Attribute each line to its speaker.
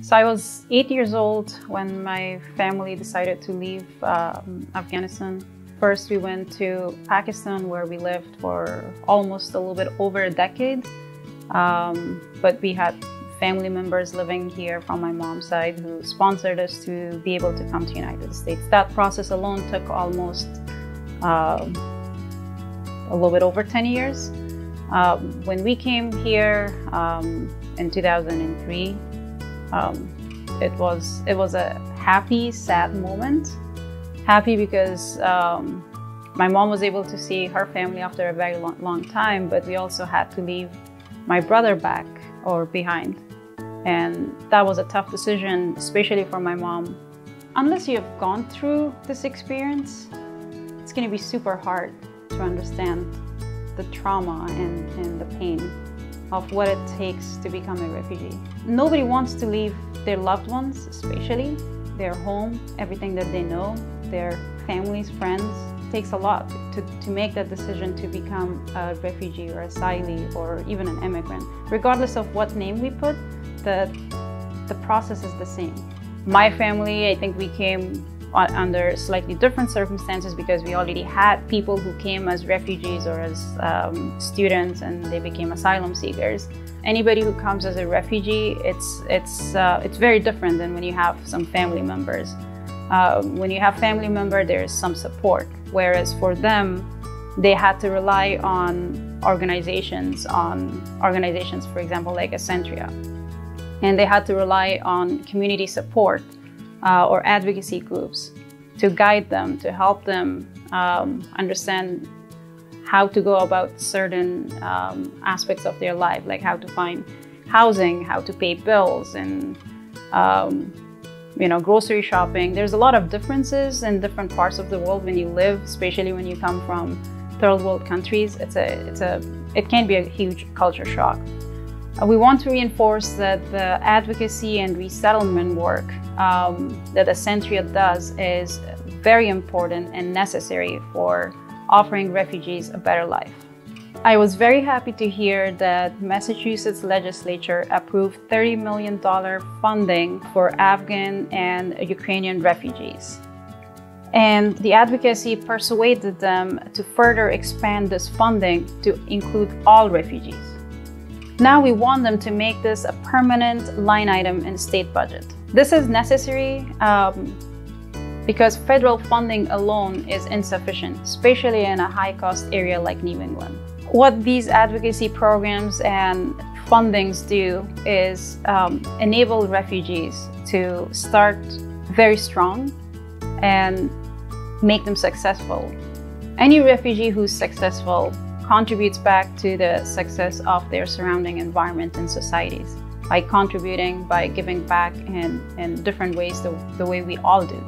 Speaker 1: So I was 8 years old when my family decided to leave Afghanistan. First, we went to Pakistan, where we lived for almost a little bit over a decade. But we had family members living here from my mom's side who sponsored us to be able to come to the United States. That process alone took almost a little bit over 10 years. When we came here in 2003, it was a happy, sad moment. Happy because my mom was able to see her family after a very long time, but we also had to leave my brother behind. And that was a tough decision, especially for my mom. Unless you have gone through this experience, it's going to be super hard to understand the trauma and the pain of what it takes to become a refugee. Nobody wants to leave their loved ones, especially their home, everything that they know, their families, friends. It takes a lot to make that decision to become a refugee or asylee or even an immigrant. Regardless of what name we put, the process is the same. My family, I think we came under slightly different circumstances because we already had people who came as refugees or as students, and they became asylum seekers. Anybody who comes as a refugee, it's very different than when you have some family members. When you have family member, there's some support, whereas for them, they had to rely on organizations, for example, like Ascentria, and they had to rely on community support or advocacy groups to guide them, to help them understand how to go about certain aspects of their life, like how to find housing, how to pay bills, and grocery shopping. There's a lot of differences in different parts of the world when you live, especially when you come from third world countries. It can be a huge culture shock. We want to reinforce that the advocacy and resettlement work that Ascentria does is very important and necessary for offering refugees a better life. I was very happy to hear that Massachusetts legislature approved $30 million funding for Afghan and Ukrainian refugees. And the advocacy persuaded them to further expand this funding to include all refugees. Now we want them to make this a permanent line item in state budget. This is necessary because federal funding alone is insufficient, especially in a high-cost area like New England. What these advocacy programs and fundings do is enable refugees to start very strong and make them successful. Any refugee who's successful contributes back to the success of their surrounding environment and societies by contributing, by giving back in different ways, the way we all do.